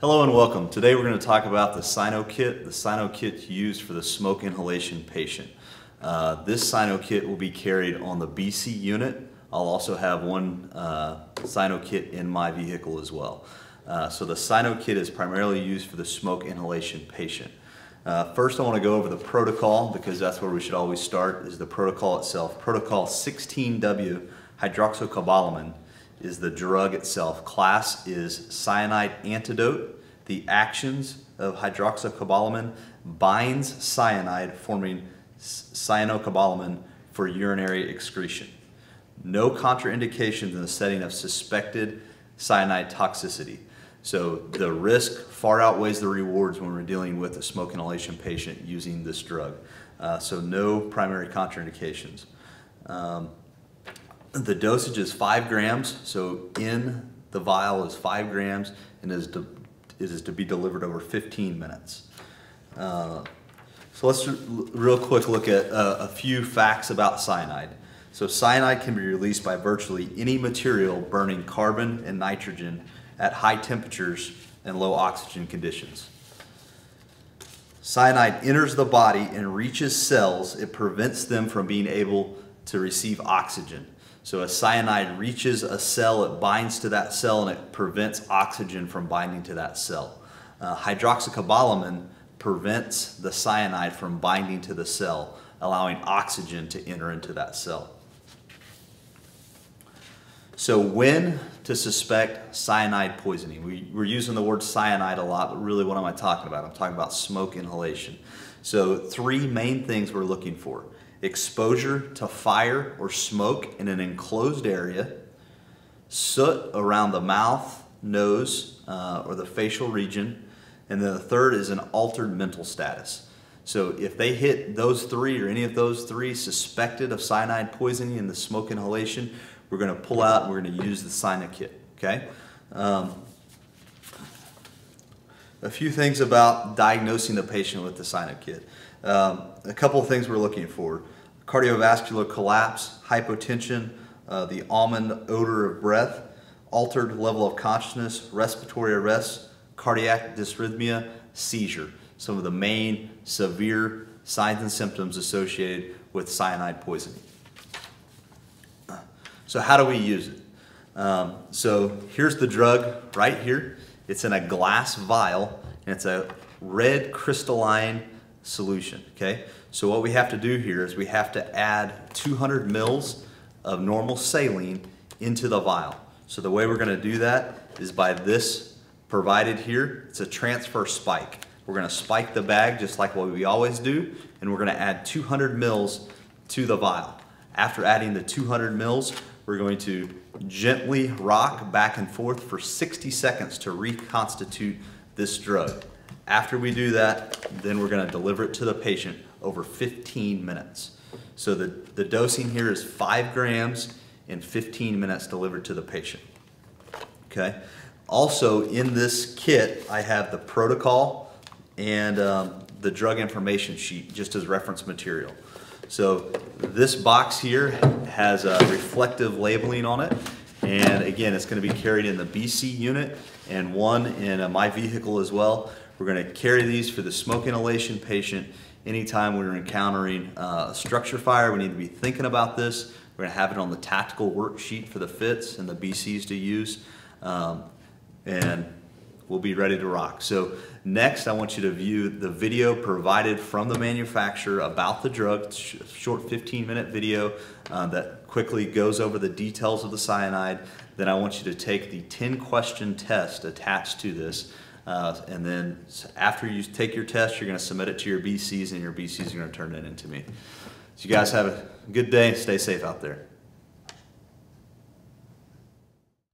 Hello and welcome. Today we're going to talk about the Cyanokit Use for the smoke inhalation patient. This Cyanokit will be carried on the BC unit. I'll also have one Cyanokit in my vehicle as well. So the Cyanokit is primarily used for the smoke inhalation patient. First I want to go over the protocol because that's where we should always start, is the protocol itself. Protocol 16W hydroxycobalamin is the drug itself. Class is cyanide antidote. The actions of hydroxycobalamin binds cyanide, forming cyanocobalamin for urinary excretion. No contraindications in the setting of suspected cyanide toxicity. So the risk far outweighs the rewards when we're dealing with a smoke inhalation patient using this drug. So no primary contraindications. The dosage is 5 grams, so in the vial is 5 grams and it is to be delivered over 15 minutes. So let's real quick look at a few facts about cyanide. So cyanide can be released by virtually any material burning carbon and nitrogen at high temperatures and low oxygen conditions. Cyanide enters the body and reaches cells. It prevents them from being able to receive oxygen. So as cyanide reaches a cell, it binds to that cell and it prevents oxygen from binding to that cell. Hydroxycobalamin prevents the cyanide from binding to the cell, allowing oxygen to enter into that cell. So when to suspect cyanide poisoning? We're using the word cyanide a lot, but really what am I talking about? I'm talking about smoke inhalation. So 3 main things we're looking for: exposure to fire or smoke in an enclosed area, soot around the mouth, nose, or the facial region, and then the third is an altered mental status. So if they hit those 3 or any of those 3 suspected of cyanide poisoning in the smoke inhalation, we're going to pull out and we're going to use the Cyanokit. Okay? A few things about diagnosing the patient with the Cyanokit. A couple of things we're looking for: cardiovascular collapse, hypotension, the almond odor of breath, altered level of consciousness, respiratory arrest, cardiac dysrhythmia, seizure. Some of the main severe signs and symptoms associated with cyanide poisoning. So how do we use it? So here's the drug right here. It's in a glass vial and it's a red crystalline solution. Okay, so what we have to do here is we have to add 200 mils of normal saline into the vial. So the way we're going to do that is by this provided here. It's a transfer spike. We're going to spike the bag just like what we always do, and we're going to add 200 mils to the vial. After adding the 200 mils, we're going to gently rock back and forth for 60 seconds to reconstitute this drug. After we do that, then we're going to deliver it to the patient over 15 minutes. So the dosing here is 5 grams in 15 minutes delivered to the patient. Okay. Also in this kit, I have the protocol and the drug information sheet just as reference material. So this box here has a reflective labeling on it, and again, it's going to be carried in the BC unit and one in my vehicle as well. We're going to carry these for the smoke inhalation patient anytime we're encountering a structure fire. We need to be thinking about this. We're going to have it on the tactical worksheet for the fits and the BCs to use, and we'll be ready to rock. So next, I want you to view the video provided from the manufacturer about the drug. It's a short 15-minute video that quickly goes over the details of the cyanide. Then I want you to take the 10-question test attached to this. And then after you take your test, you're going to submit it to your BCs, and your BCs are going to turn it in to me. So you guys have a good day. Stay safe out there.